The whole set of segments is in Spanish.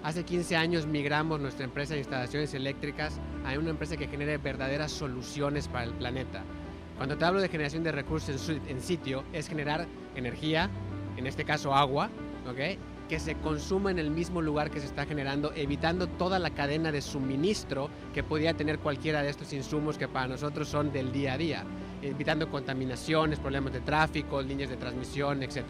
Hace 15 años migramos nuestra empresa de instalaciones eléctricas a una empresa que genere verdaderas soluciones para el planeta. Cuando te hablo de generación de recursos en sitio, es generar energía, en este caso agua, ¿ok?, que se consuma en el mismo lugar que se está generando, evitando toda la cadena de suministro que podría tener cualquiera de estos insumos que para nosotros son del día a día, evitando contaminaciones, problemas de tráfico, líneas de transmisión, etc.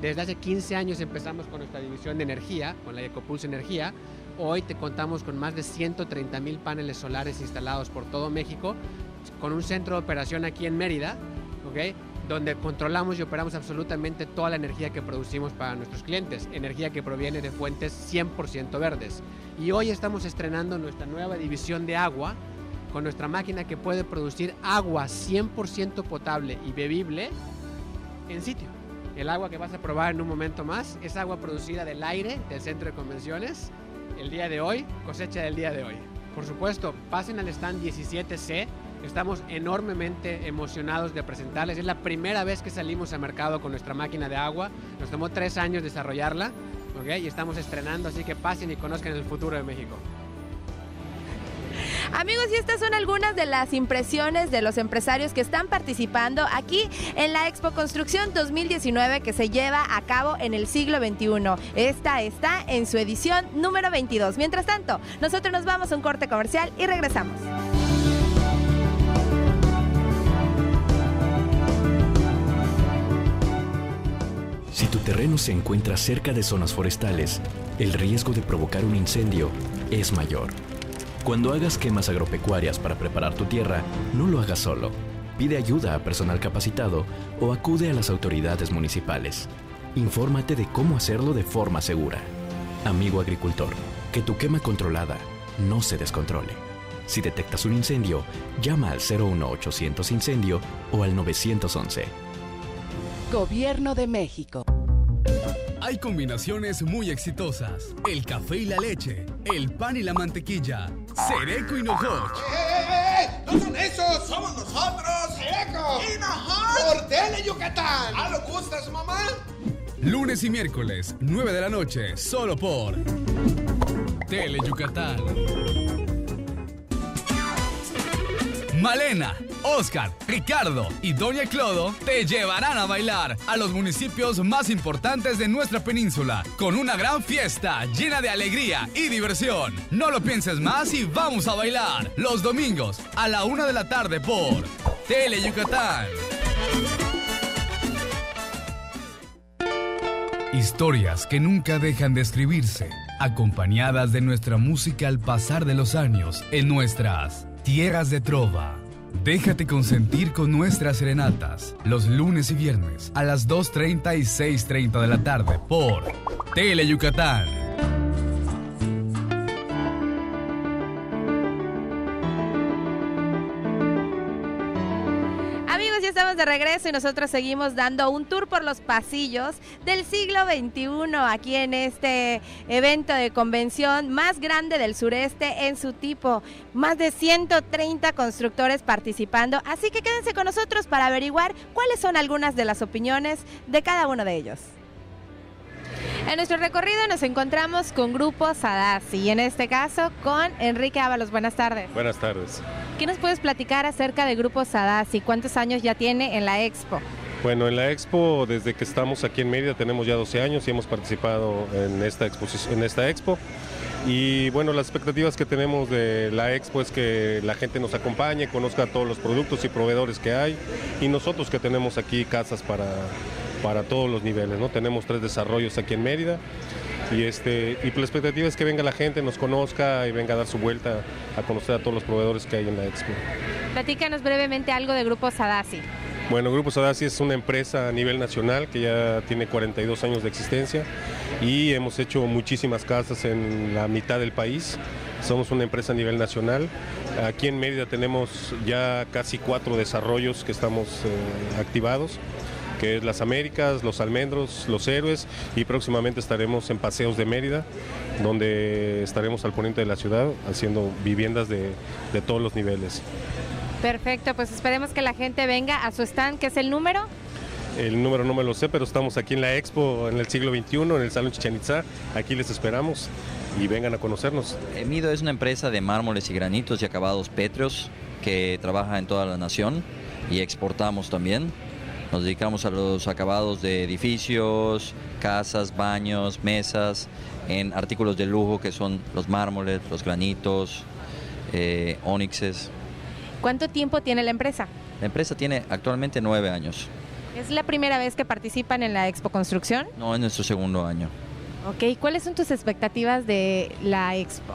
Desde hace 15 años empezamos con nuestra división de energía, con la Ecopulse Energía. Hoy te contamos con más de 130,000 paneles solares instalados por todo México, con un centro de operación aquí en Mérida, ¿ok?, donde controlamos y operamos absolutamente toda la energía que producimos para nuestros clientes, energía que proviene de fuentes 100% verdes. Y hoy estamos estrenando nuestra nueva división de agua, con nuestra máquina que puede producir agua 100% potable y bebible en sitio. El agua que vas a probar en un momento más es agua producida del aire del centro de convenciones, el día de hoy, cosecha del día de hoy. Por supuesto, pasen al stand 17C. Estamos enormemente emocionados de presentarles. Es la primera vez que salimos al mercado con nuestra máquina de agua. Nos tomó 3 años desarrollarla, ¿okay? Y estamos estrenando, así que pasen y conozcan el futuro de México. Amigos, y estas son algunas de las impresiones de los empresarios que están participando aquí en la Expo Construcción 2019 que se lleva a cabo en el siglo XXI. Esta está en su edición número 22. Mientras tanto, nosotros nos vamos a un corte comercial y regresamos. Si tu terreno se encuentra cerca de zonas forestales, el riesgo de provocar un incendio es mayor. Cuando hagas quemas agropecuarias para preparar tu tierra, no lo hagas solo. Pide ayuda a personal capacitado o acude a las autoridades municipales. Infórmate de cómo hacerlo de forma segura. Amigo agricultor, que tu quema controlada no se descontrole. Si detectas un incendio, llama al 01800 Incendio o al 911. Gobierno de México. Hay combinaciones muy exitosas. El café y la leche, el pan y la mantequilla, Sereco y Nojoch. ¡No son esos! ¡Somos nosotros! ¡Sereco! ¡Y Nojoch! ¡Por Tele Yucatán! ¿Ah, lo gustas, mamá? Lunes y miércoles, 9 de la noche, solo por Tele Yucatán. Malena, Oscar, Ricardo y Doña Clodo te llevarán a bailar a los municipios más importantes de nuestra península con una gran fiesta llena de alegría y diversión. No lo pienses más y vamos a bailar los domingos a la 1 de la tarde por Tele Yucatán. Historias que nunca dejan de escribirse, acompañadas de nuestra música al pasar de los años en nuestras tierras de trova. Déjate consentir con nuestras serenatas los lunes y viernes a las 2:30 y 6:30 de la tarde por Tele Yucatán. Estamos de regreso y nosotros seguimos dando un tour por los pasillos del siglo XXI aquí en este evento de convención más grande del sureste en su tipo. Más de 130 constructores participando, así que quédense con nosotros para averiguar cuáles son algunas de las opiniones de cada uno de ellos. En nuestro recorrido nos encontramos con Grupo Sadassi y en este caso con Enrique Ábalos. Buenas tardes. Buenas tardes. ¿Qué nos puedes platicar acerca de Grupo Sadassi? ¿Cuántos años ya tiene en la Expo? Bueno, en la Expo, desde que estamos aquí en Mérida, tenemos ya 12 años y hemos participado en esta Expo. Y bueno, las expectativas que tenemos de la Expo es que la gente nos acompañe, conozca todos los productos y proveedores que hay y nosotros que tenemos aquí casas para todos los niveles, ¿no? Tenemos 3 desarrollos aquí en Mérida y la expectativa es que venga la gente, nos conozca y venga a dar su vuelta a conocer a todos los proveedores que hay en la Expo. Platícanos brevemente algo de Grupo Sadassi. Bueno, Grupo Sadassi es una empresa a nivel nacional que ya tiene 42 años de existencia y hemos hecho muchísimas casas en la mitad del país. Somos una empresa a nivel nacional. Aquí en Mérida tenemos ya casi 4 desarrollos que estamos activados, que es Las Américas, Los Almendros, Los Héroes, y próximamente estaremos en Paseos de Mérida, donde estaremos al poniente de la ciudad haciendo viviendas de todos los niveles. Perfecto, pues esperemos que la gente venga a su stand. ¿Qué es el número? El número no me lo sé, pero estamos aquí en la Expo en el siglo XXI, en el Salón Chichén Itzá. Aquí les esperamos y vengan a conocernos. Mido es una empresa de mármoles y granitos y acabados pétreos que trabaja en toda la nación y exportamos también. Nos dedicamos a los acabados de edificios, casas, baños, mesas, en artículos de lujo que son los mármoles, los granitos, ónixes. ¿Cuánto tiempo tiene la empresa? La empresa tiene actualmente 9 años. ¿Es la primera vez que participan en la Expo Construcción? No, es nuestro segundo año. Ok, ¿cuáles son tus expectativas de la Expo?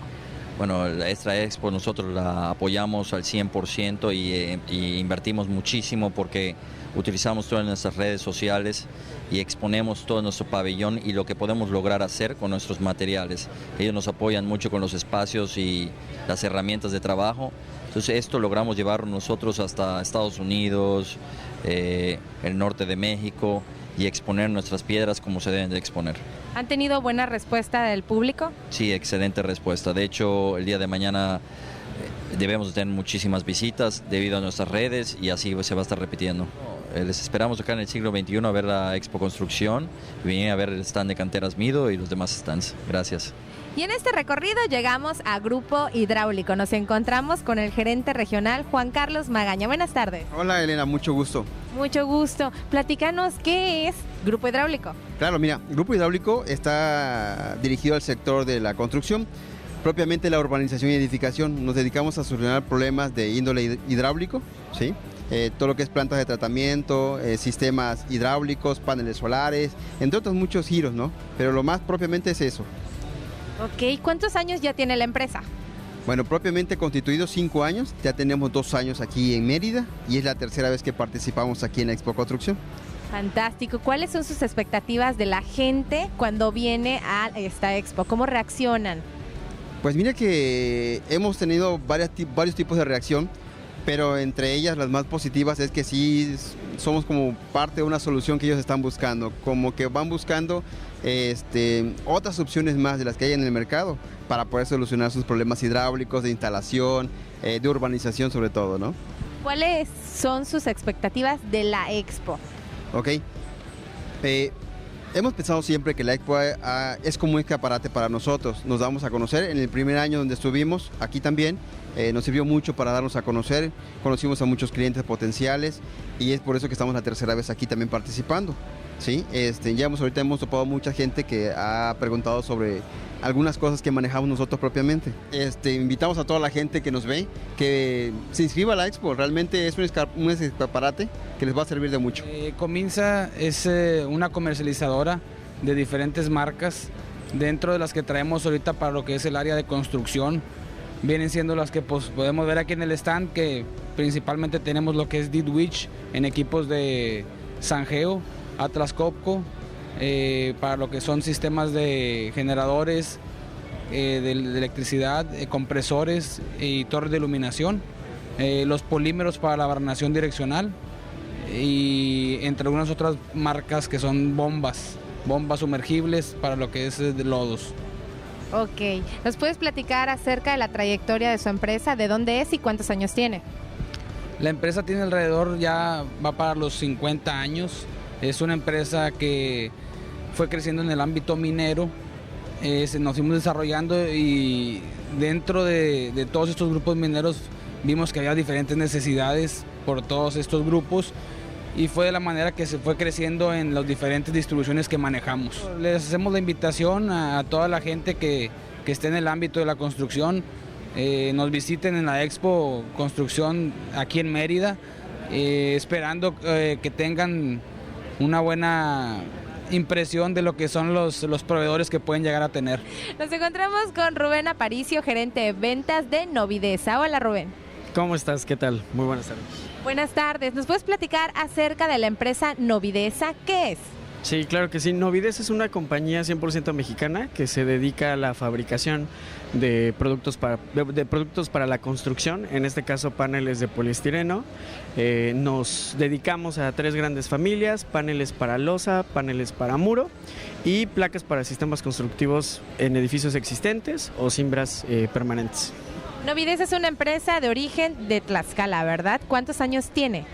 Bueno, esta Expo nosotros la apoyamos al 100% y invertimos muchísimo porque utilizamos todas nuestras redes sociales y exponemos todo nuestro pabellón y lo que podemos lograr hacer con nuestros materiales. Ellos nos apoyan mucho con los espacios y las herramientas de trabajo. Entonces esto logramos llevarlo nosotros hasta Estados Unidos, el norte de México y exponer nuestras piedras como se deben de exponer. ¿Han tenido buena respuesta del público? Sí, excelente respuesta. De hecho, el día de mañana debemos de tener muchísimas visitas debido a nuestras redes y así se va a estar repitiendo. Les esperamos acá en el siglo XXI a ver la Expo Construcción, venir a ver el stand de Canteras Mido y los demás stands. Gracias. Y en este recorrido llegamos a Grupo Hidráulico. Nos encontramos con el gerente regional Juan Carlos Magaña. Buenas tardes. Hola Elena, mucho gusto. Mucho gusto. Platícanos, ¿qué es Grupo Hidráulico? Claro, mira, Grupo Hidráulico está dirigido al sector de la construcción, propiamente la urbanización y edificación. Nos dedicamos a solucionar problemas de índole hidráulico, ¿sí? Todo lo que es plantas de tratamiento, sistemas hidráulicos, paneles solares, entre otros muchos giros, ¿no? Pero lo más propiamente es eso. Ok, ¿cuántos años ya tiene la empresa? Bueno, propiamente constituidos 5 años, ya tenemos 2 años aquí en Mérida y es la tercera vez que participamos aquí en la Expo Construcción. Fantástico. ¿Cuáles son sus expectativas de la gente cuando viene a esta expo? ¿Cómo reaccionan? Pues mira que hemos tenido varios tipos de reacción, pero entre ellas las más positivas es que sí somos como parte de una solución que ellos están buscando, como que van buscando otras opciones más de las que hay en el mercado para poder solucionar sus problemas hidráulicos, de instalación, de urbanización sobre todo, ¿no? ¿Cuáles son sus expectativas de la expo? Ok, hemos pensado siempre que la expo es como un escaparate para nosotros, nos damos a conocer. En el primer año donde estuvimos, aquí también, nos sirvió mucho para darnos a conocer, conocimos a muchos clientes potenciales y es por eso que estamos la tercera vez aquí también participando. ¿Sí? Ahorita hemos topado mucha gente que ha preguntado sobre algunas cosas que manejamos nosotros propiamente. Invitamos a toda la gente que nos ve que se inscriba a la expo, realmente es un escaparate que les va a servir de mucho. Cominsa es una comercializadora de diferentes marcas, dentro de las que traemos ahorita para lo que es el área de construcción. Vienen siendo las que pues, podemos ver aquí en el stand, que principalmente tenemos lo que es Ditwitch en equipos de Sangeo, Atlas Copco, para lo que son sistemas de generadores de electricidad, compresores y torres de iluminación, los polímeros para la barrenación direccional y entre algunas otras marcas que son bombas sumergibles para lo que es de lodos. Ok, ¿nos puedes platicar acerca de la trayectoria de su empresa, de dónde es y cuántos años tiene? La empresa tiene alrededor, ya va para los 50 años. Es una empresa que fue creciendo en el ámbito minero, nos fuimos desarrollando y dentro de todos estos grupos mineros vimos que había diferentes necesidades por todos estos grupos y fue de la manera que se fue creciendo en las diferentes distribuciones que manejamos. Les hacemos la invitación a toda la gente que esté en el ámbito de la construcción, nos visiten en la Expo Construcción aquí en Mérida, esperando que tengan una buena impresión de lo que son los proveedores que pueden llegar a tener. Nos encontramos con Rubén Aparicio, gerente de ventas de Novidesa. Hola Rubén. ¿Cómo estás? ¿Qué tal? Muy buenas tardes. Buenas tardes. ¿Nos puedes platicar acerca de la empresa Novidesa? ¿Qué es? Sí, claro que sí. Novidesa es una compañía 100% mexicana que se dedica a la fabricación de productos para la construcción, en este caso paneles de poliestireno. Nos dedicamos a 3 grandes familias: paneles para losa, paneles para muro y placas para sistemas constructivos en edificios existentes o cimbras permanentes. Novidesa es una empresa de origen de Tlaxcala, ¿verdad? ¿Cuántos años tiene?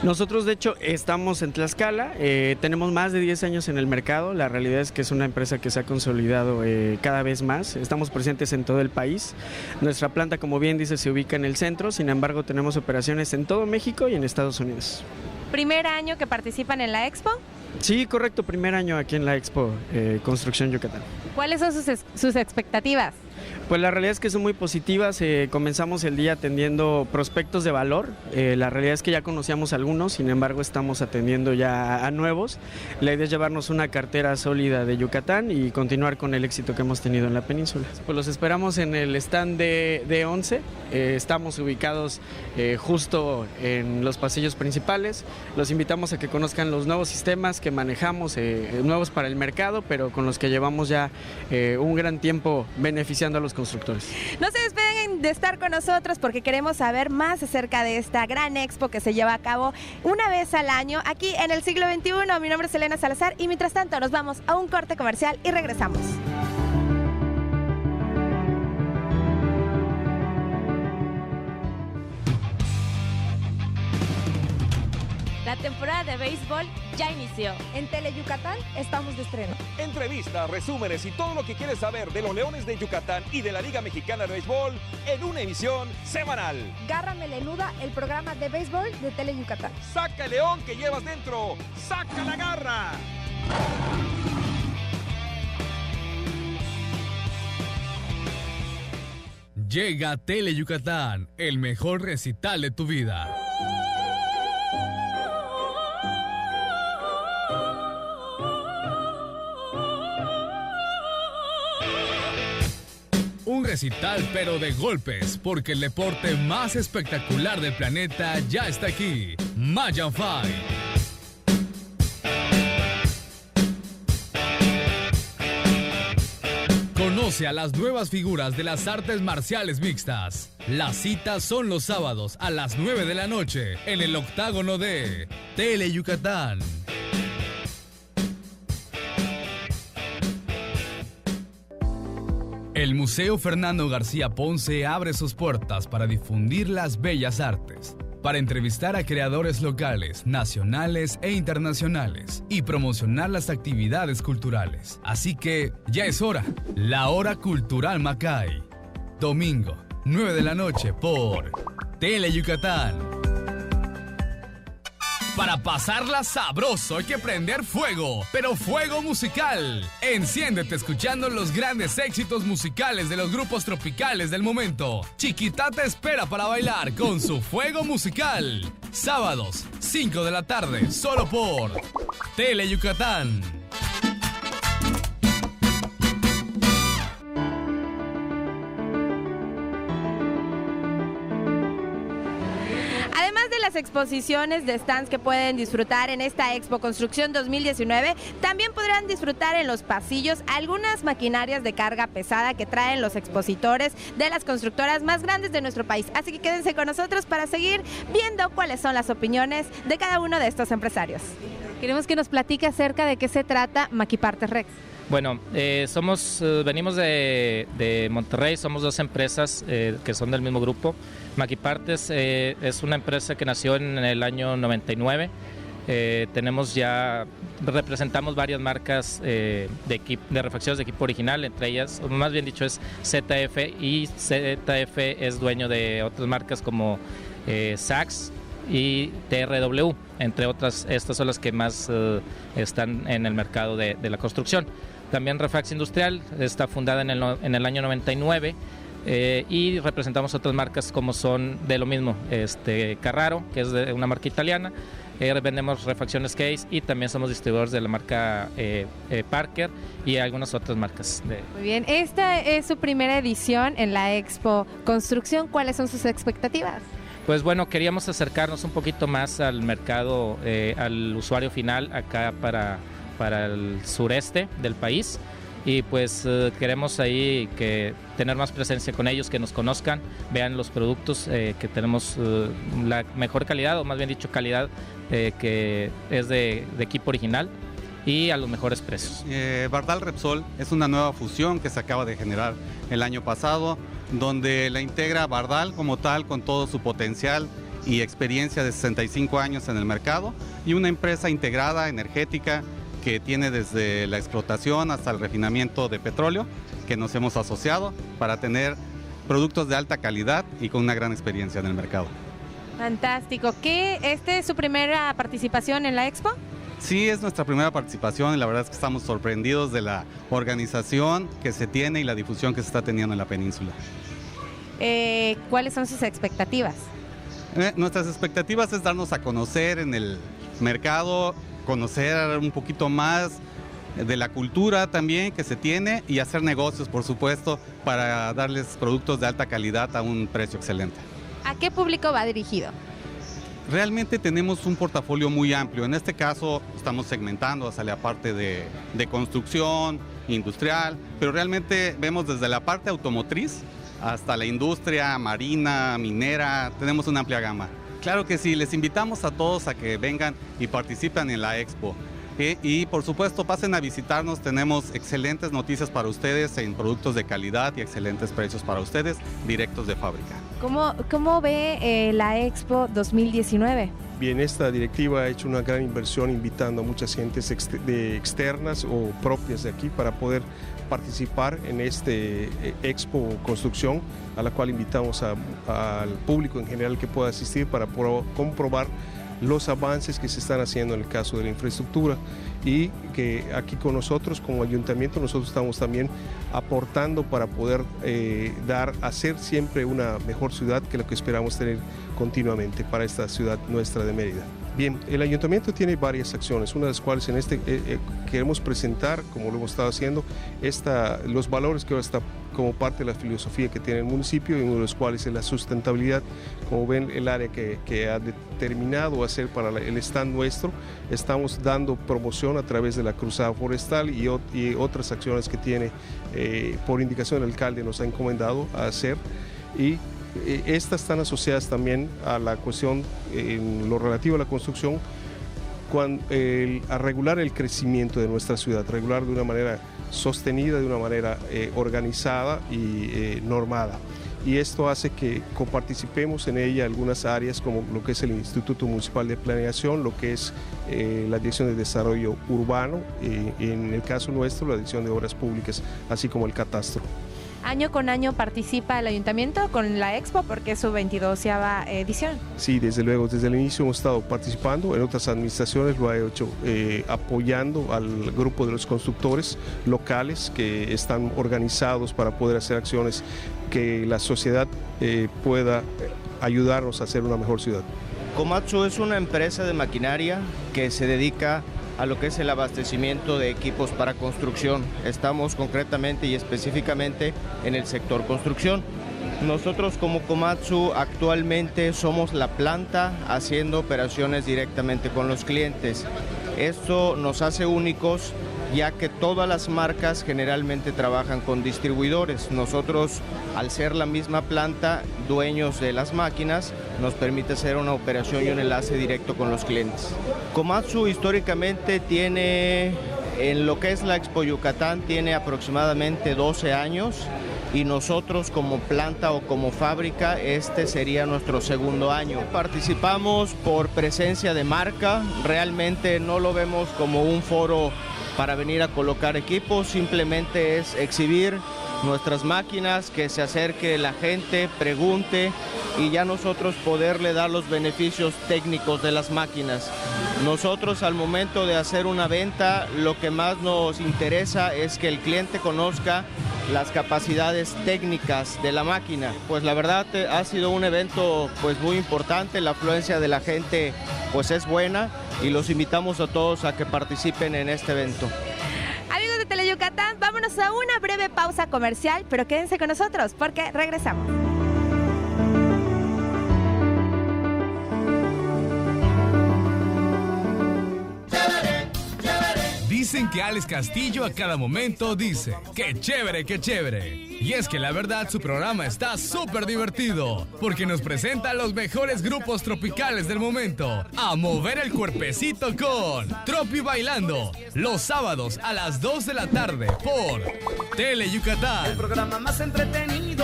Nosotros de hecho estamos en Tlaxcala, tenemos más de 10 años en el mercado, la realidad es que es una empresa que se ha consolidado cada vez más, estamos presentes en todo el país, nuestra planta como bien dice se ubica en el centro, sin embargo tenemos operaciones en todo México y en Estados Unidos. ¿Primer año que participan en la Expo? Sí, correcto, primer año aquí en la Expo Construcción Yucatán. ¿Cuáles son sus expectativas? Pues la realidad es que son muy positivas, comenzamos el día atendiendo prospectos de valor, la realidad es que ya conocíamos algunos, sin embargo estamos atendiendo ya a nuevos, la idea es llevarnos una cartera sólida de Yucatán y continuar con el éxito que hemos tenido en la península. Pues los esperamos en el stand de 11, estamos ubicados justo en los pasillos principales, los invitamos a que conozcan los nuevos sistemas que manejamos, nuevos para el mercado, pero con los que llevamos ya un gran tiempo beneficiando a los constructores. No se despeguen de estar con nosotros porque queremos saber más acerca de esta gran expo que se lleva a cabo una vez al año aquí en el siglo XXI. Mi nombre es Elena Salazar y mientras tanto nos vamos a un corte comercial y regresamos. La temporada de béisbol ya inició. En Tele Yucatán estamos de estreno. Entrevistas, resúmenes y todo lo que quieres saber de los Leones de Yucatán y de la Liga Mexicana de Béisbol en una emisión semanal. Garra Melenuda, el programa de béisbol de Tele Yucatán. ¡Saca el león que llevas dentro! ¡Saca la garra! Llega a Tele Yucatán, el mejor recital de tu vida. Un recital pero de golpes, porque el deporte más espectacular del planeta ya está aquí. Mayan Fight. Conoce a las nuevas figuras de las artes marciales mixtas. Las citas son los sábados a las 9 de la noche en el octágono de Tele Yucatán. El Museo Fernando García Ponce abre sus puertas para difundir las bellas artes, para entrevistar a creadores locales, nacionales e internacionales y promocionar las actividades culturales. Así que ya es hora, la hora cultural Macay. Domingo, 9 de la noche por Tele Yucatán. Para pasarla sabroso hay que prender fuego, pero fuego musical. Enciéndete escuchando los grandes éxitos musicales de los grupos tropicales del momento. Chiquitá te espera para bailar con su fuego musical. Sábados, 5 de la tarde, solo por Tele Yucatán. Las exposiciones de stands que pueden disfrutar en esta Expo Construcción 2019, también podrán disfrutar en los pasillos algunas maquinarias de carga pesada que traen los expositores de las constructoras más grandes de nuestro país. Así que quédense con nosotros para seguir viendo cuáles son las opiniones de cada uno de estos empresarios. Queremos que nos platique acerca de qué se trata Maquipartes Rex. Bueno, venimos de Monterrey, somos dos empresas que son del mismo grupo. Maquipartes es una empresa que nació en el año 99. Representamos varias marcas de refacciones de equipo original, entre ellas, más bien dicho, es ZF, y ZF es dueño de otras marcas como Saks y TRW, entre otras. Estas son las que más están en el mercado de la construcción. También Refax Industrial está fundada en el año 99 y representamos otras marcas como son de lo mismo, Carraro, que es de una marca italiana. Vendemos refacciones Case y también somos distribuidores de la marca Parker y algunas otras marcas. Muy bien, esta es su primera edición en la Expo Construcción. ¿Cuáles son sus expectativas? Pues bueno, queríamos acercarnos un poquito más al mercado, al usuario final acá para el sureste del país, y pues queremos ahí tener más presencia con ellos, que nos conozcan, vean los productos, que tenemos la mejor calidad, o más bien dicho calidad que es de equipo original y a los mejores precios. Bardal Repsol es una nueva fusión que se acaba de generar el año pasado, donde la integra Bardal como tal con todo su potencial y experiencia de 65 años en el mercado y una empresa integrada, energética, que tiene desde la explotación hasta el refinamiento de petróleo, que nos hemos asociado para tener productos de alta calidad y con una gran experiencia en el mercado. Fantástico. ¿Esta es su primera participación en la Expo? Sí, es nuestra primera participación y la verdad es que estamos sorprendidos de la organización que se tiene y la difusión que se está teniendo en la península. ¿Cuáles son sus expectativas? Nuestras expectativas es darnos a conocer en el mercado, conocer un poquito más de la cultura también que se tiene y hacer negocios, por supuesto, para darles productos de alta calidad a un precio excelente. ¿A qué público va dirigido? Realmente tenemos un portafolio muy amplio. En este caso estamos segmentando hacia la parte de construcción, industrial, pero realmente vemos desde la parte automotriz hasta la industria marina, minera, tenemos una amplia gama. Claro que sí, les invitamos a todos a que vengan y participen en la Expo. Y por supuesto pasen a visitarnos, tenemos excelentes noticias para ustedes en productos de calidad y excelentes precios para ustedes directos de fábrica. ¿Cómo ve la Expo 2019? Bien, esta directiva ha hecho una gran inversión invitando a muchas gentes externas o propias de aquí para poder participar en este Expo Construcción, a la cual invitamos al público en general que pueda asistir para comprobar los avances que se están haciendo en el caso de la infraestructura y que aquí con nosotros como ayuntamiento nosotros estamos también aportando para poder hacer siempre una mejor ciudad que lo que esperamos tener continuamente para esta ciudad nuestra de Mérida. Bien, el ayuntamiento tiene varias acciones, una de las cuales queremos presentar, como lo hemos estado haciendo, los valores que ahora está como parte de la filosofía que tiene el municipio y uno de los cuales es la sustentabilidad. Como ven, el área que ha determinado hacer para el stand nuestro, estamos dando promoción a través de la cruzada forestal y otras acciones que tiene por indicación del alcalde nos ha encomendado a hacer y estas están asociadas también a la cuestión en lo relativo a la construcción, a regular el crecimiento de nuestra ciudad, regular de una manera sostenida, de una manera organizada y normada. Y esto hace que coparticipemos en ella algunas áreas como lo que es el Instituto Municipal de Planeación, lo que es la Dirección de Desarrollo Urbano, en el caso nuestro la Dirección de Obras Públicas, así como el Catastro. ¿Año con año participa el ayuntamiento con la Expo porque es su 22ª edición? Sí, desde luego, desde el inicio hemos estado participando, en otras administraciones lo ha hecho apoyando al grupo de los constructores locales que están organizados para poder hacer acciones que la sociedad pueda ayudarnos a hacer una mejor ciudad. Komatsu es una empresa de maquinaria que se dedica a lo que es el abastecimiento de equipos para construcción. Estamos concretamente y específicamente en el sector construcción. Nosotros como Komatsu actualmente somos la planta haciendo operaciones directamente con los clientes. Esto nos hace únicos ya que todas las marcas generalmente trabajan con distribuidores. Nosotros, al ser la misma planta, dueños de las máquinas, nos permite hacer una operación y un enlace directo con los clientes. Komatsu históricamente tiene, en lo que es la Expo Yucatán, tiene aproximadamente 12 años y nosotros como planta o como fábrica, este sería nuestro segundo año. Participamos por presencia de marca, realmente no lo vemos como un foro para venir a colocar equipos, simplemente es exhibir nuestras máquinas, que se acerque la gente, pregunte y ya nosotros poderle dar los beneficios técnicos de las máquinas. Nosotros al momento de hacer una venta, lo que más nos interesa es que el cliente conozca las capacidades técnicas de la máquina. Pues la verdad ha sido un evento pues muy importante, la afluencia de la gente pues es buena y los invitamos a todos a que participen en este evento. Amigos de Teleyucatán, vámonos a una breve pausa comercial, pero quédense con nosotros porque regresamos. Dicen que Alex Castillo a cada momento dice, ¡qué chévere, qué chévere! Y es que la verdad su programa está súper divertido, porque nos presenta a los mejores grupos tropicales del momento, a mover el cuerpecito con Tropi Bailando, los sábados a las 2 de la tarde por Teleyucatán. El programa más entretenido.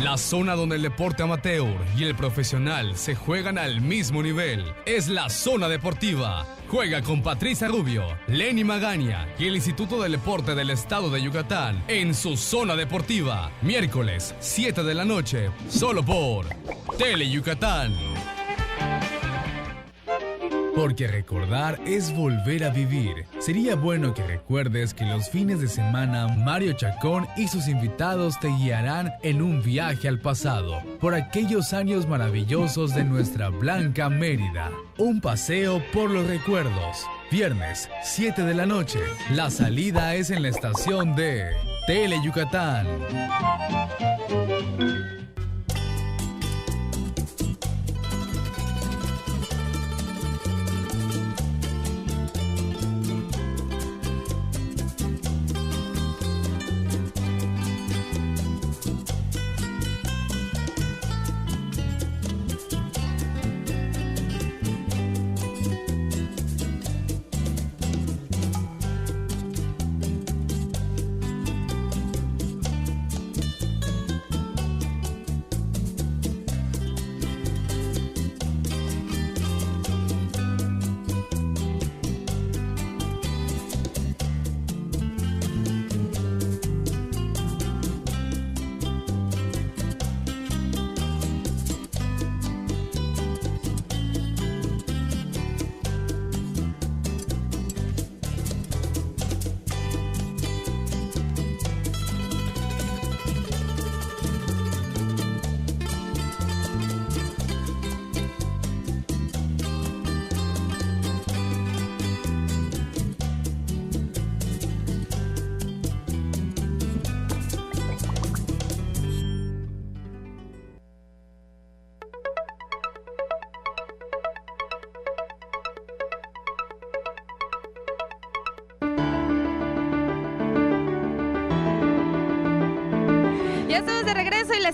La zona donde el deporte amateur y el profesional se juegan al mismo nivel es la zona deportiva. Juega con Patricia Rubio, Lenny Magaña y el Instituto del Deporte del Estado de Yucatán en su zona deportiva. Miércoles, 7 de la noche, solo por Tele Yucatán. Porque recordar es volver a vivir. Sería bueno que recuerdes que los fines de semana Mario Chacón y sus invitados te guiarán en un viaje al pasado, por aquellos años maravillosos de nuestra blanca Mérida. Un paseo por los recuerdos. Viernes, 7 de la noche. La salida es en la estación de Tele Yucatán.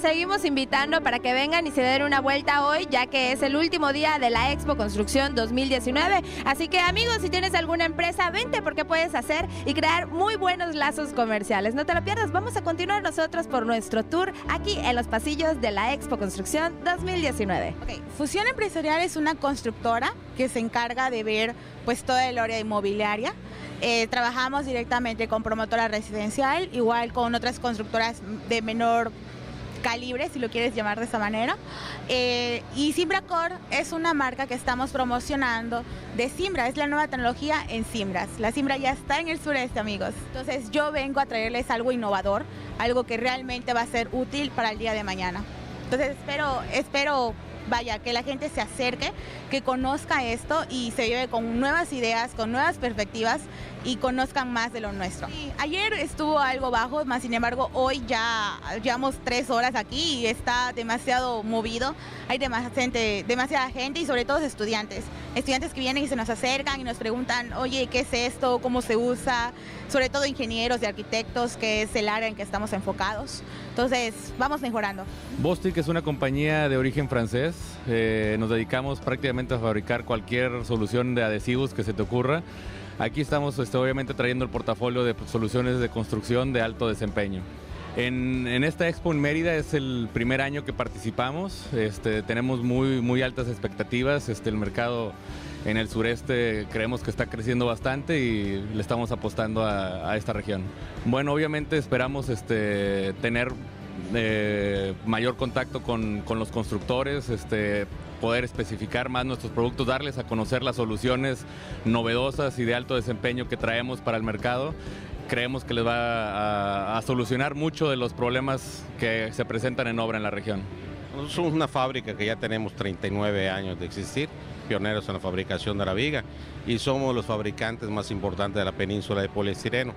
Seguimos invitando para que vengan y se den una vuelta hoy, ya que es el último día de la Expo Construcción 2019. Así que, amigos, si tienes alguna empresa, vente, porque puedes hacer y crear muy buenos lazos comerciales. No te lo pierdas. Vamos a continuar nosotros por nuestro tour aquí en los pasillos de la Expo Construcción 2019. Okay. Fusión Empresarial es una constructora que se encarga de ver pues toda el área inmobiliaria. Trabajamos directamente con promotora residencial, igual con otras constructoras de menor calibre, si lo quieres llamar de esa manera. Y Simbracor es una marca que estamos promocionando de Simbra, es la nueva tecnología en Simbras. La Simbra ya está en el sureste, amigos. Entonces yo vengo a traerles algo innovador, algo que realmente va a ser útil para el día de mañana. Entonces espero vaya, que la gente se acerque, que conozca esto y se lleve con nuevas ideas, con nuevas perspectivas y conozcan más de lo nuestro. Y ayer estuvo algo bajo, más sin embargo hoy ya llevamos 3 horas aquí y está demasiado movido. Hay demasiada gente y sobre todo estudiantes que vienen y se nos acercan y nos preguntan, oye, ¿qué es esto? ¿Cómo se usa? Sobre todo ingenieros y arquitectos, que es el área en que estamos enfocados. Entonces, vamos mejorando. Bostik es una compañía de origen francés. Nos dedicamos prácticamente a fabricar cualquier solución de adhesivos que se te ocurra. Aquí estamos obviamente trayendo el portafolio de soluciones de construcción de alto desempeño. En esta expo en Mérida es el primer año que participamos. Tenemos muy altas expectativas. El mercado en el sureste creemos que está creciendo bastante y le estamos apostando a esta región. Bueno, obviamente esperamos tener mayor contacto con los constructores, poder especificar más nuestros productos, darles a conocer las soluciones novedosas y de alto desempeño que traemos para el mercado. Creemos que les va a solucionar mucho de los problemas que se presentan en obra en la región. Nosotros somos una fábrica que ya tenemos 39 años de existir, pioneros en la fabricación de la viga, y somos los fabricantes más importantes de la península de poliestireno,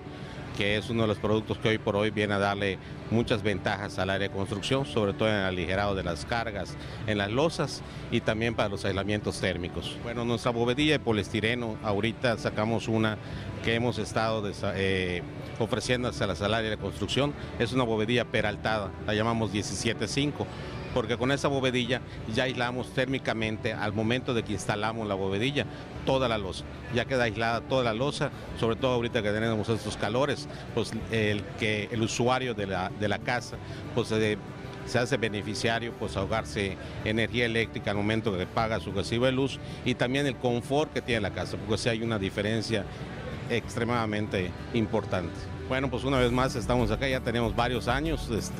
que es uno de los productos que hoy por hoy viene a darle muchas ventajas al área de construcción, sobre todo en el aligerado de las cargas, en las losas y también para los aislamientos térmicos. Bueno, nuestra bovedilla de poliestireno, ahorita sacamos una que hemos estado ofreciendo hacia la área de construcción, es una bovedilla peraltada, la llamamos 17.5. Porque con esa bovedilla ya aislamos térmicamente al momento de que instalamos la bovedilla toda la losa. Ya queda aislada toda la losa, sobre todo ahorita que tenemos estos calores, pues el usuario de la casa pues se hace beneficiario pues ahogarse energía eléctrica al momento que paga su recibo de luz, y también el confort que tiene la casa, porque sí hay una diferencia extremadamente importante. Bueno, pues una vez más estamos acá, ya tenemos varios años, pues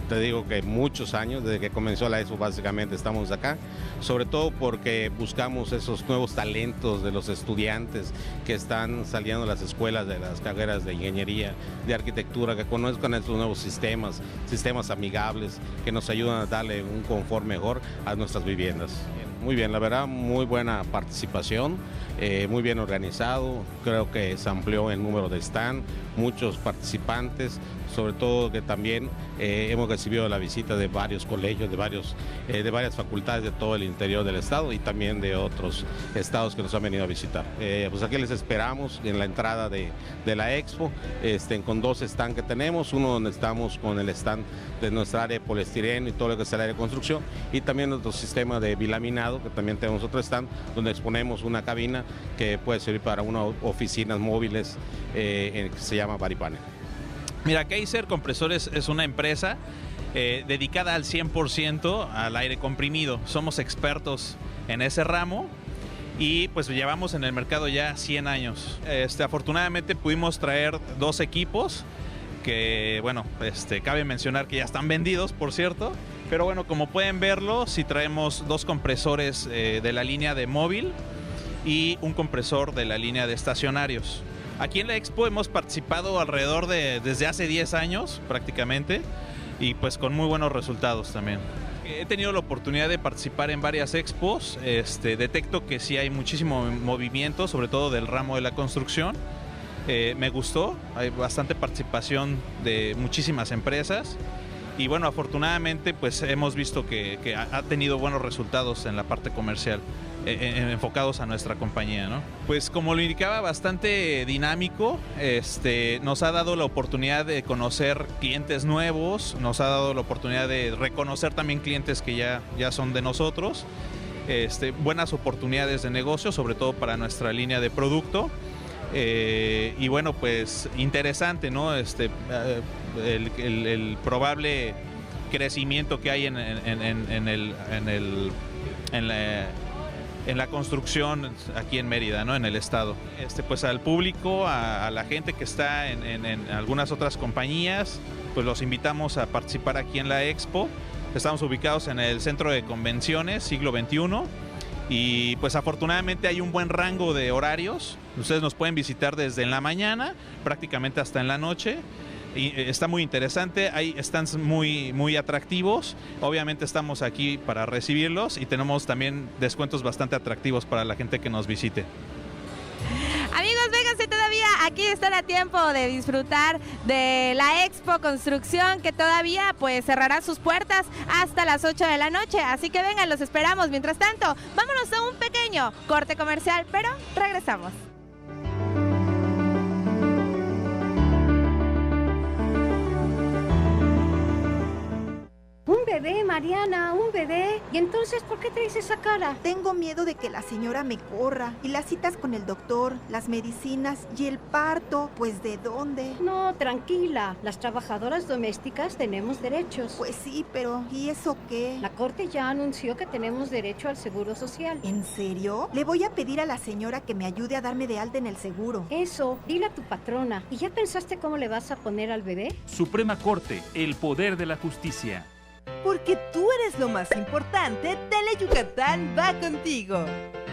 te digo que muchos años, desde que comenzó la Expo básicamente estamos acá, sobre todo porque buscamos esos nuevos talentos de los estudiantes que están saliendo de las escuelas, de las carreras de ingeniería, de arquitectura, que conozcan estos nuevos sistemas amigables que nos ayudan a darle un confort mejor a nuestras viviendas. Muy bien, la verdad, muy buena participación, muy bien organizado, creo que se amplió el número de stand, muchos participantes, sobre todo que también hemos recibido la visita de varios colegios, de varias facultades de todo el interior del estado y también de otros estados que nos han venido a visitar. Pues aquí les esperamos en la entrada de la Expo, con 2 stands que tenemos, uno donde estamos con el stand de nuestra área de poliestireno y todo lo que es el área de construcción, y también nuestro sistema de bilaminado, que también tenemos otro stand donde exponemos una cabina que puede servir para unas oficinas móviles que se llama Baripane. Mira, Kaiser Compresores es una empresa dedicada al 100% al aire comprimido. Somos expertos en ese ramo y pues llevamos en el mercado ya 100 años. Afortunadamente pudimos traer 2 equipos que, bueno, cabe mencionar que ya están vendidos, por cierto. Pero bueno, como pueden verlo, sí traemos 2 compresores de la línea de móvil y un compresor de la línea de estacionarios. Aquí en la Expo hemos participado alrededor desde hace 10 años prácticamente, y pues con muy buenos resultados también. He tenido la oportunidad de participar en varias expos, detecto que sí hay muchísimo movimiento, sobre todo del ramo de la construcción. Me gustó, hay bastante participación de muchísimas empresas. Y bueno, afortunadamente pues hemos visto que ha tenido buenos resultados en la parte comercial, enfocados a nuestra compañía, ¿no? Pues como lo indicaba, bastante dinámico, nos ha dado la oportunidad de conocer clientes nuevos, nos ha dado la oportunidad de reconocer también clientes que ya son de nosotros, buenas oportunidades de negocio, sobre todo para nuestra línea de producto. Y bueno, pues interesante, ¿no? El probable crecimiento que hay en la construcción aquí en Mérida, ¿no? En el estado. Pues al público, a la gente que está en algunas otras compañías, pues los invitamos a participar aquí en la Expo. Estamos ubicados en el Centro de Convenciones Siglo XXI. Y pues afortunadamente hay un buen rango de horarios. Ustedes nos pueden visitar desde en la mañana, prácticamente hasta en la noche. Y está muy interesante, hay stands muy atractivos. Obviamente estamos aquí para recibirlos y tenemos también descuentos bastante atractivos para la gente que nos visite. Amigos, vénganse todavía, aquí están a tiempo de disfrutar de la Expo Construcción, que todavía pues cerrará sus puertas hasta las 8 de la noche, así que vengan, los esperamos. Mientras tanto, vámonos a un pequeño corte comercial, pero regresamos. Un bebé, Mariana, un bebé. ¿Y entonces por qué traes esa cara? Tengo miedo de que la señora me corra. Y las citas con el doctor, las medicinas y el parto, pues ¿de dónde? No, tranquila. Las trabajadoras domésticas tenemos derechos. Pues sí, pero ¿y eso qué? La Corte ya anunció que tenemos derecho al seguro social. ¿En serio? Le voy a pedir a la señora que me ayude a darme de alta en el seguro. Eso, dile a tu patrona. ¿Y ya pensaste cómo le vas a poner al bebé? Suprema Corte, el poder de la justicia. Porque tú eres lo más importante, Tele Yucatán va contigo.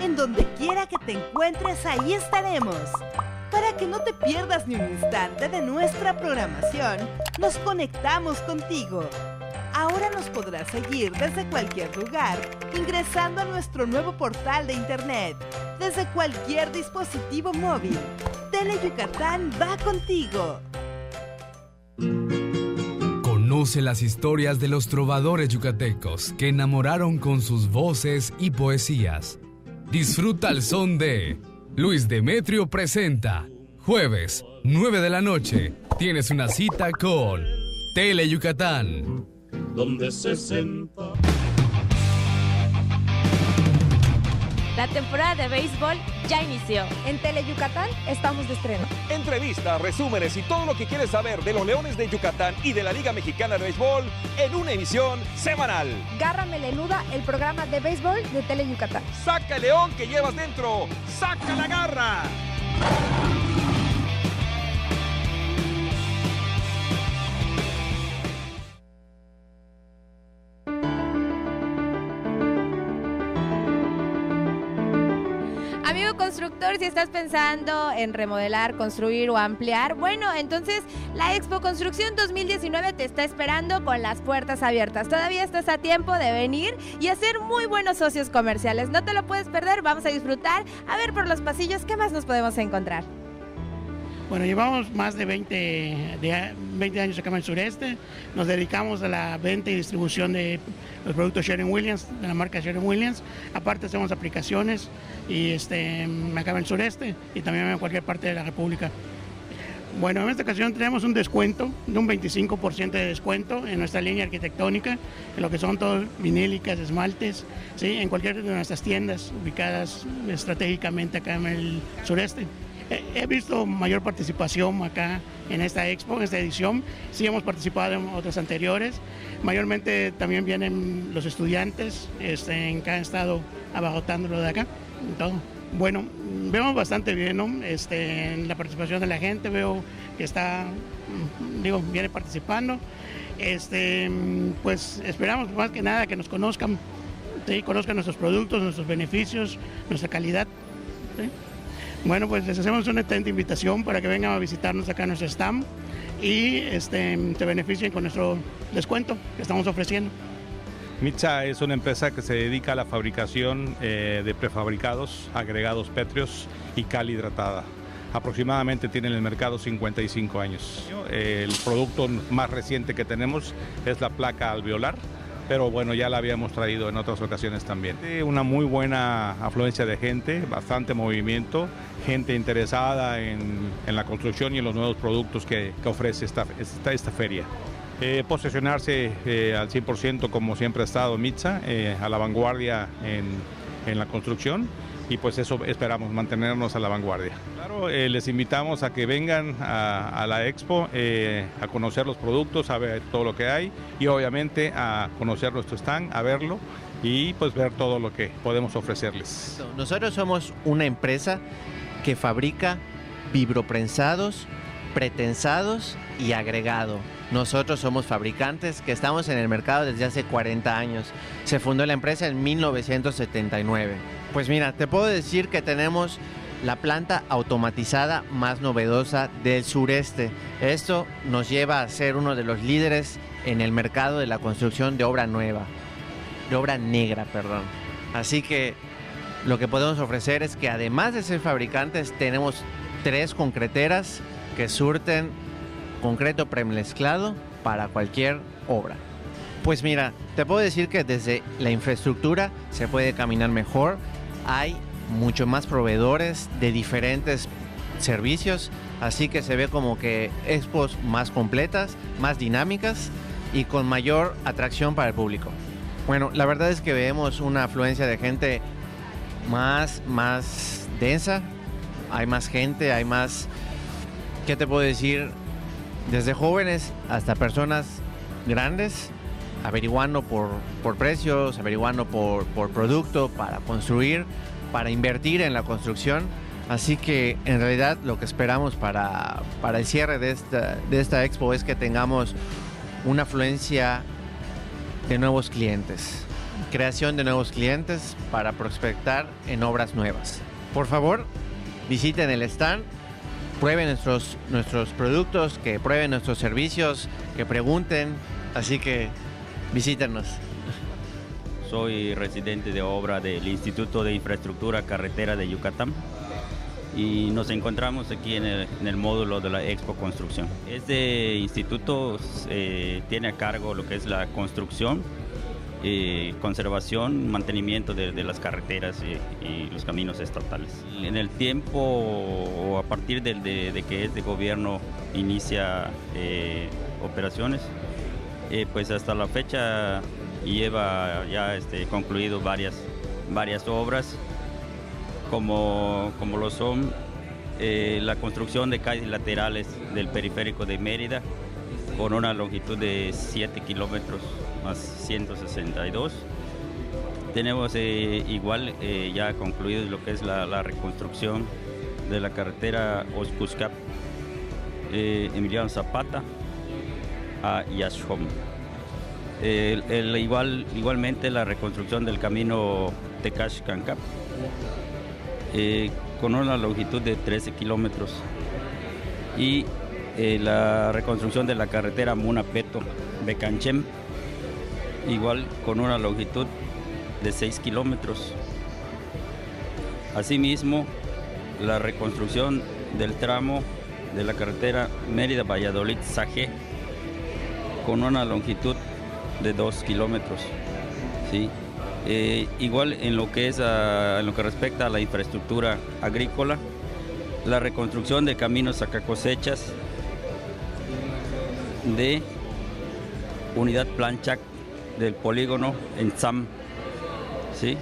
En donde quiera que te encuentres, ahí estaremos. Para que no te pierdas ni un instante de nuestra programación, nos conectamos contigo. Ahora nos podrás seguir desde cualquier lugar, ingresando a nuestro nuevo portal de internet, desde cualquier dispositivo móvil. Tele Yucatán va contigo. Conoce las historias de los trovadores yucatecos que enamoraron con sus voces y poesías. Disfruta el son de Luis Demetrio presenta. Jueves, 9 de la noche. Tienes una cita con Tele Yucatán. Donde se La temporada de béisbol ya inició. En Tele Yucatán estamos de estreno. Entrevistas, resúmenes y todo lo que quieres saber de los Leones de Yucatán y de la Liga Mexicana de Béisbol en una emisión semanal. Garra Melenuda, el programa de béisbol de Tele Yucatán. ¡Saca el león que llevas dentro! ¡Saca la garra! Amigo constructor, si estás pensando en remodelar, construir o ampliar, bueno, entonces la Expo Construcción 2019 te está esperando con las puertas abiertas. Todavía estás a tiempo de venir y hacer muy buenos socios comerciales. No te lo puedes perder, vamos a disfrutar. A ver por los pasillos, ¿qué más nos podemos encontrar? Bueno, llevamos más de 20 años acá en el sureste. Nos dedicamos a la venta y distribución de los productos Sherwin-Williams, de la marca Sherwin-Williams. Aparte hacemos aplicaciones y acá en el sureste y también en cualquier parte de la República. Bueno, en esta ocasión tenemos un descuento de un 25% de descuento en nuestra línea arquitectónica, en lo que son todos vinílicas, esmaltes, ¿sí? En cualquier de nuestras tiendas ubicadas estratégicamente acá en el sureste. He visto mayor participación acá en esta expo, en esta edición. Sí hemos participado en otras anteriores. Mayormente también vienen los estudiantes que han estado abarrotándolo de acá. Todo. Bueno, vemos bastante bien, ¿no? En la participación de la gente, veo que viene participando. Pues esperamos más que nada que nos conozcan, ¿sí? Conozcan nuestros productos, nuestros beneficios, nuestra calidad, ¿sí? Bueno, pues les hacemos una atenta invitación para que vengan a visitarnos acá en nuestro stand y se beneficien con nuestro descuento que estamos ofreciendo. Mitsa es una empresa que se dedica a la fabricación de prefabricados, agregados pétreos y cal hidratada. Aproximadamente tiene en el mercado 55 años. El producto más reciente que tenemos es la placa alveolar, pero bueno, ya la habíamos traído en otras ocasiones también. Una muy buena afluencia de gente, bastante movimiento, gente interesada en la construcción y en los nuevos productos que ofrece esta feria. Posicionarse al 100% como siempre ha estado Mitsa, a la vanguardia en la construcción, y pues eso esperamos, mantenernos a la vanguardia. Claro, les invitamos a que vengan a la expo, a conocer los productos, a ver todo lo que hay y obviamente a conocer nuestro stand, a verlo y pues ver todo lo que podemos ofrecerles. Nosotros somos una empresa que fabrica vibroprensados, pretensados y agregado. Nosotros somos fabricantes que estamos en el mercado desde hace 40 años. Se fundó la empresa en 1979. Pues mira, te puedo decir que tenemos la planta automatizada más novedosa del sureste. Esto nos lleva a ser uno de los líderes en el mercado de la construcción de obra nueva, de obra negra, perdón. Así que lo que podemos ofrecer es que además de ser fabricantes, tenemos 3 concreteras que surten concreto premezclado para cualquier obra. Pues mira, te puedo decir que desde la infraestructura se puede caminar mejor. Hay mucho más proveedores de diferentes servicios, así que se ve como que expos más completas, más dinámicas y con mayor atracción para el público. Bueno, la verdad es que vemos una afluencia de gente más densa, hay más gente, hay más, ¿qué te puedo decir? Desde jóvenes hasta personas grandes, averiguando por precios, averiguando por producto, para construir, para invertir en la construcción. Así que en realidad lo que esperamos para el cierre de esta expo es que tengamos una afluencia de nuevos clientes, creación de nuevos clientes para prospectar en obras nuevas. Por favor, visiten el stand, prueben nuestros productos, que prueben nuestros servicios, que pregunten, así que visítenos. Soy residente de obra del Instituto de Infraestructura Carretera de Yucatán y nos encontramos aquí en el módulo de la Expo Construcción. Este instituto tiene a cargo lo que es la construcción, conservación, mantenimiento de las carreteras y los caminos estatales. En el tiempo o a partir de que este gobierno inicia operaciones, pues hasta la fecha lleva ya concluido varias obras como lo son la construcción de calles laterales del periférico de Mérida, con una longitud de 7 kilómetros más 162. Tenemos igual ya concluido lo que es la reconstrucción de la carretera Oscuscap, Emiliano Zapata a Yashom. Igualmente la reconstrucción del camino Tecash-Cancap, con una longitud de 13 kilómetros, y la reconstrucción de la carretera Muna-Peto-Becanchem, igual con una longitud de 6 kilómetros. Asimismo, la reconstrucción del tramo de la carretera Mérida-Valladolid-Sajé, con una longitud de 2 kilómetros. ¿Sí? Igual en lo que respecta a la infraestructura agrícola, la reconstrucción de caminos sacacosechas de unidad Planchac del polígono en Tzam, ¿sí?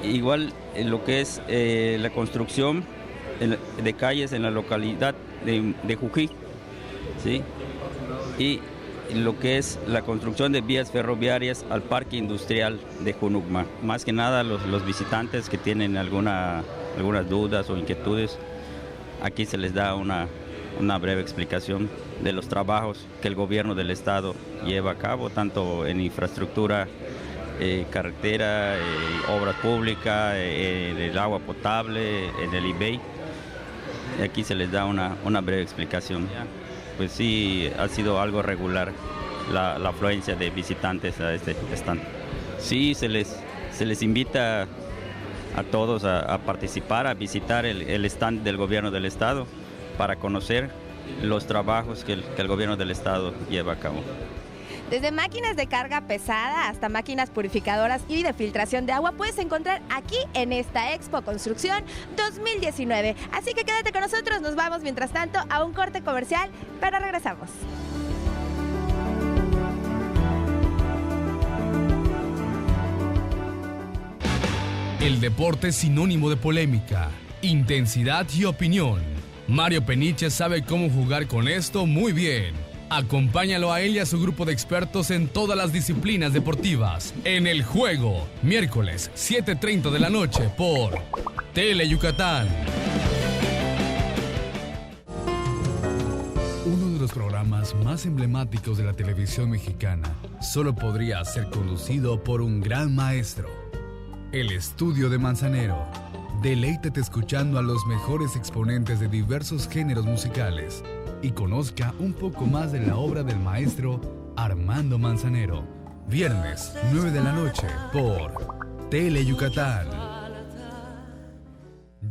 Igual en lo que es la construcción de calles en la localidad de Jují, ¿sí? Y lo que es la construcción de vías ferroviarias al parque industrial de Junucma. Más que nada los visitantes que tienen algunas dudas o inquietudes, aquí se les da una breve explicación de los trabajos que el gobierno del estado lleva a cabo, tanto en infraestructura, carretera, obras públicas, el agua potable, en el IBEI. Y aquí se les da una breve explicación. Pues sí, ha sido algo regular la afluencia de visitantes a este stand. Sí, se les invita a todos a participar, a visitar el stand del gobierno del estado para conocer los trabajos que el gobierno del estado lleva a cabo. Desde máquinas de carga pesada hasta máquinas purificadoras y de filtración de agua puedes encontrar aquí en esta Expo Construcción 2019. Así que quédate con nosotros, nos vamos mientras tanto a un corte comercial, pero regresamos. El deporte es sinónimo de polémica, intensidad y opinión. Mario Peniche sabe cómo jugar con esto muy bien. Acompáñalo a él y a su grupo de expertos en todas las disciplinas deportivas. En El Juego, miércoles 7:30 de la noche por Tele Yucatán. Uno de los programas más emblemáticos de la televisión mexicana solo podría ser conducido por un gran maestro. El Estudio de Manzanero. Deleítete escuchando a los mejores exponentes de diversos géneros musicales y conozca un poco más de la obra del maestro Armando Manzanero. Viernes, 9 de la noche, por Tele Yucatán.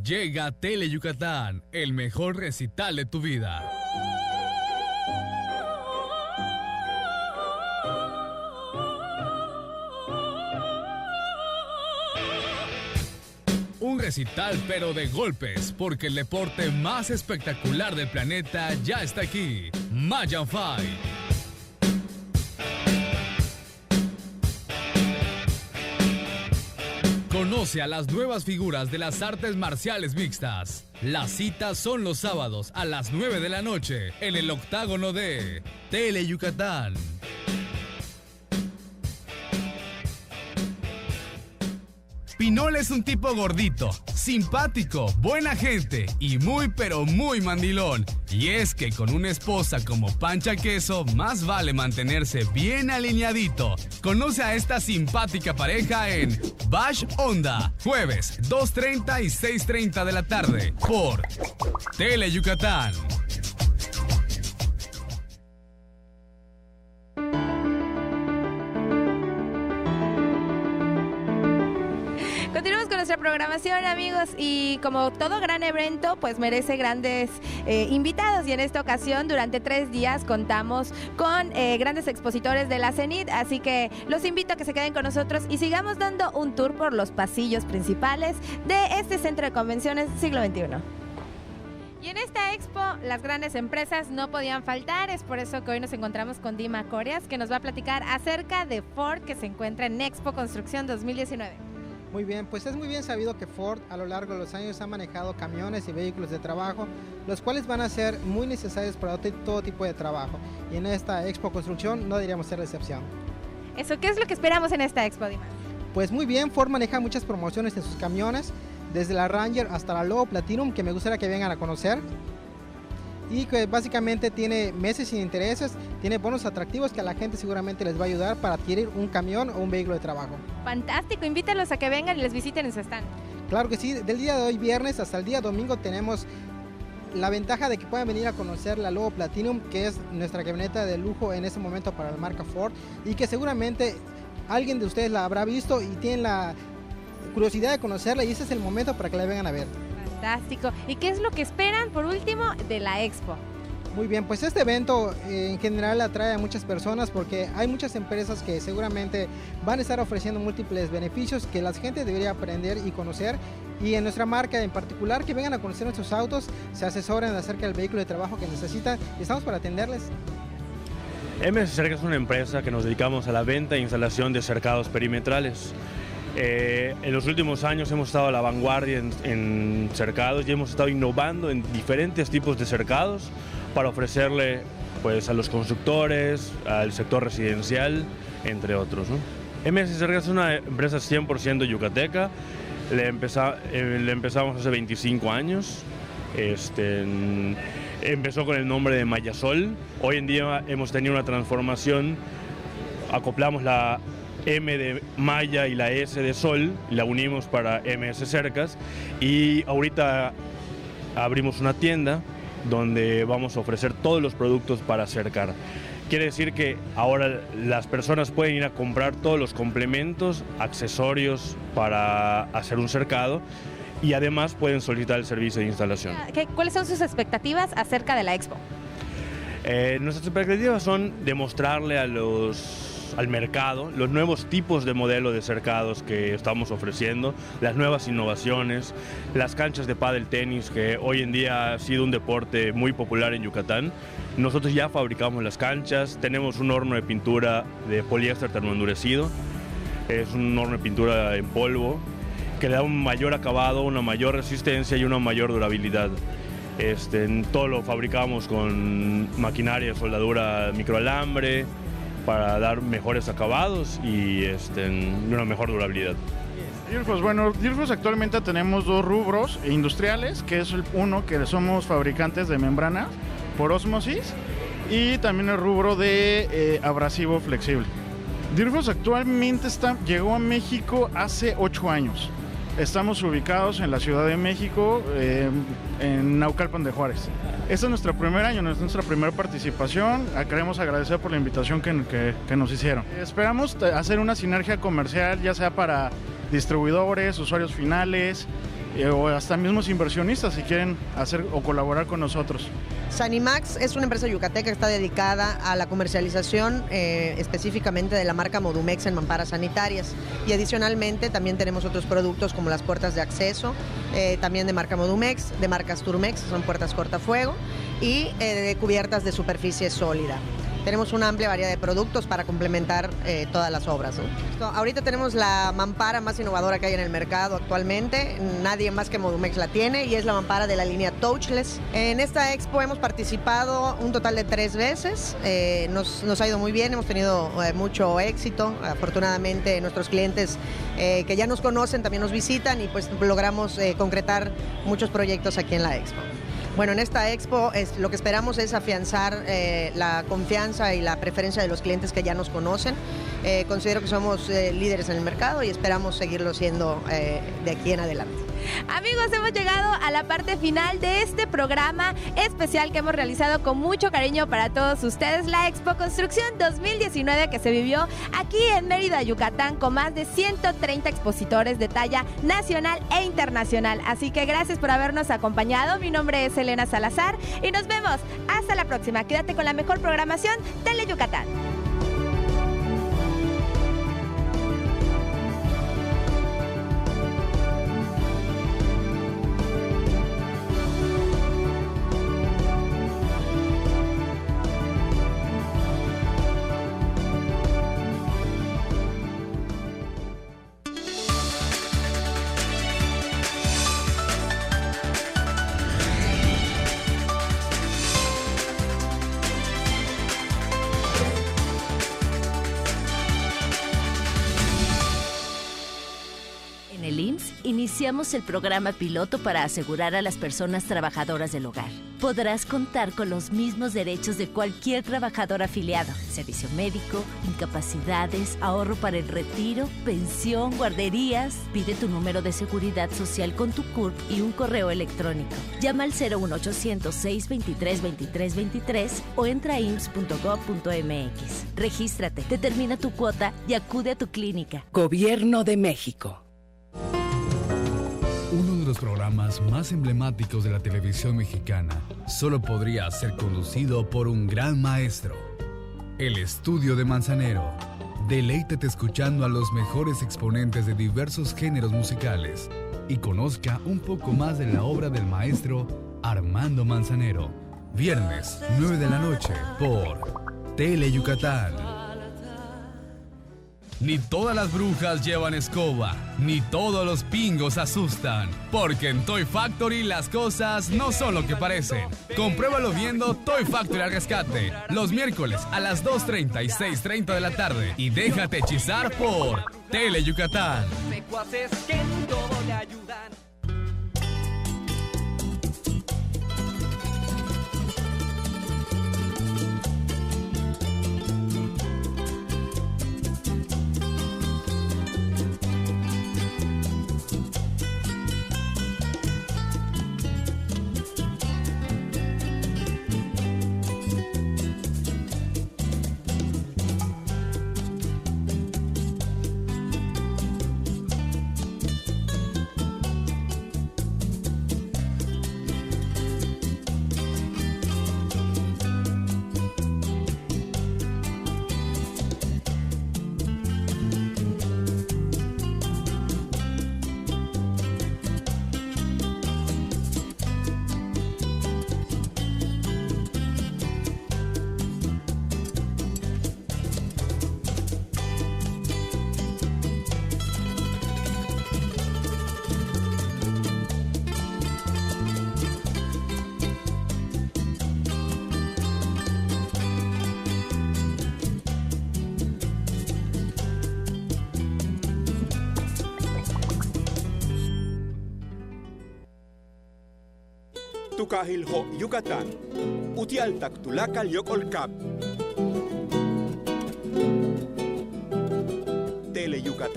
Llega Tele Yucatán, el mejor recital de tu vida. Un recital pero de golpes, porque el deporte más espectacular del planeta ya está aquí. Mayan Fight. Conoce a las nuevas figuras de las artes marciales mixtas. Las citas son los sábados a las 9 de la noche en el octágono de Tele Yucatán. Pinol es un tipo gordito, simpático, buena gente y muy pero muy mandilón. Y es que con una esposa como Pancha Queso, más vale mantenerse bien alineadito. Conoce a esta simpática pareja en Bash Onda, jueves 2:30 y 6:30 de la tarde, por Tele Yucatán. Continuamos con nuestra programación, amigos, y como todo gran evento, pues merece grandes invitados, y en esta ocasión durante 3 días contamos con grandes expositores de la CENIT, así que los invito a que se queden con nosotros y sigamos dando un tour por los pasillos principales de este centro de convenciones siglo XXI. Y en esta expo las grandes empresas no podían faltar, es por eso que hoy nos encontramos con Dima Corias, que nos va a platicar acerca de Ford, que se encuentra en Expo Construcción 2019. Muy bien, pues es muy bien sabido que Ford a lo largo de los años ha manejado camiones y vehículos de trabajo, los cuales van a ser muy necesarios para todo tipo de trabajo. Y en esta Expo Construcción no deberíamos ser la excepción. Eso, ¿qué es lo que esperamos en esta Expo, Dimas? Pues muy bien, Ford maneja muchas promociones en sus camiones, desde la Ranger hasta la Lobo Platinum, que me gustaría que vengan a conocer. Y que básicamente tiene meses sin intereses, tiene bonos atractivos que a la gente seguramente les va a ayudar para adquirir un camión o un vehículo de trabajo. Fantástico, invítalos a que vengan y les visiten en su stand. Claro que sí, del día de hoy viernes hasta el día domingo tenemos la ventaja de que puedan venir a conocer la Lobo Platinum, que es nuestra camioneta de lujo en ese momento para la marca Ford, y que seguramente alguien de ustedes la habrá visto y tienen la curiosidad de conocerla, y ese es el momento para que la vengan a ver. Fantástico. ¿Y qué es lo que esperan, por último, de la Expo? Muy bien, pues este evento en general atrae a muchas personas porque hay muchas empresas que seguramente van a estar ofreciendo múltiples beneficios que la gente debería aprender y conocer, y en nuestra marca en particular que vengan a conocer nuestros autos, se asesoren acerca del vehículo de trabajo que necesitan y estamos para atenderles. MS Cerca es una empresa que nos dedicamos a la venta e instalación de cercados perimetrales. En los últimos años hemos estado a la vanguardia en cercados y hemos estado innovando en diferentes tipos de cercados para ofrecerle pues, a los constructores, al sector residencial, entre otros, ¿no? MS Cerca es una empresa 100% yucateca, le empezamos hace 25 años. Empezó con el nombre de Mayasol, hoy en día hemos tenido una transformación, acoplamos la M de Maya y la S de Sol, la unimos para MS Cercas, y ahorita abrimos una tienda donde vamos a ofrecer todos los productos para cercar. Quiere decir que ahora las personas pueden ir a comprar todos los complementos, accesorios para hacer un cercado, y además pueden solicitar el servicio de instalación. ¿Cuáles son sus expectativas acerca de la Expo? Nuestras expectativas son demostrarle al mercado los nuevos tipos de modelo de cercados que estamos ofreciendo, las nuevas innovaciones, las canchas de pádel tenis, que hoy en día ha sido un deporte muy popular en Yucatán. Nosotros ya fabricamos las canchas, tenemos un horno de pintura de poliéster termoendurecido, es un horno de pintura en polvo que le da un mayor acabado, una mayor resistencia y una mayor durabilidad. Todo lo fabricamos con maquinaria de soldadura microalambre para dar mejores acabados y una mejor durabilidad. Dirfos, bueno, Dirfos actualmente tenemos dos rubros industriales, que es uno que somos fabricantes de membranas por ósmosis y también el rubro de abrasivo flexible. Dirfos actualmente llegó a México hace 8 años. Estamos ubicados en la Ciudad de México, en Naucalpan de Juárez. Este es nuestro primer año, nuestra primera participación. Queremos agradecer por la invitación que nos hicieron. Esperamos hacer una sinergia comercial, ya sea para distribuidores, usuarios finales o hasta mismos inversionistas si quieren hacer o colaborar con nosotros. Sanimax es una empresa yucateca que está dedicada a la comercialización específicamente de la marca Modumex en mamparas sanitarias, y adicionalmente también tenemos otros productos como las puertas de acceso, también de marca Modumex, de marcas Turmex, son puertas cortafuego, y de cubiertas de superficie sólida. Tenemos una amplia variedad de productos para complementar todas las obras, ¿no? Ahorita tenemos la mampara más innovadora que hay en el mercado actualmente, nadie más que Modumex la tiene, y es la mampara de la línea Touchless. En esta expo hemos participado un total de 3 veces, nos ha ido muy bien, hemos tenido mucho éxito. Afortunadamente nuestros clientes que ya nos conocen también nos visitan, y pues logramos concretar muchos proyectos aquí en la expo. Bueno, en esta expo lo que esperamos es afianzar la confianza y la preferencia de los clientes que ya nos conocen. Considero que somos líderes en el mercado y esperamos seguirlo siendo de aquí en adelante. Amigos, hemos llegado a la parte final de este programa especial que hemos realizado con mucho cariño para todos ustedes, la Expo Construcción 2019, que se vivió aquí en Mérida, Yucatán, con más de 130 expositores de talla nacional e internacional. Así que gracias por habernos acompañado. Mi nombre es Elena Salazar y nos vemos hasta la próxima. Quédate con la mejor programación Tele Yucatán. iniciamos el programa piloto para asegurar a las personas trabajadoras del hogar. Podrás contar con los mismos derechos de cualquier trabajador afiliado: servicio médico, incapacidades, ahorro para el retiro, pensión, guarderías. Pide tu número de seguridad social con tu CURP y un correo electrónico. Llama al 01800 623 2323 o entra a ims.gov.mx. Regístrate, determina tu cuota y acude a tu clínica. Gobierno de México. Uno de los programas más emblemáticos de la televisión mexicana solo podría ser conducido por un gran maestro. El Estudio de Manzanero. Deleítate escuchando a los mejores exponentes de diversos géneros musicales y conozca un poco más de la obra del maestro Armando Manzanero. Viernes, 9 de la noche por Tele Yucatán. Ni todas las brujas llevan escoba, ni todos los pingos asustan, porque en Toy Factory las cosas no son lo que parecen. Compruébalo viendo Toy Factory al rescate, los miércoles a las 2:30 y 6:30 de la tarde, y déjate hechizar por Tele Yucatán. Tucajiljo, Yucatán. Utialtac, Tulaca, Yocolcap. Tele Yucatán.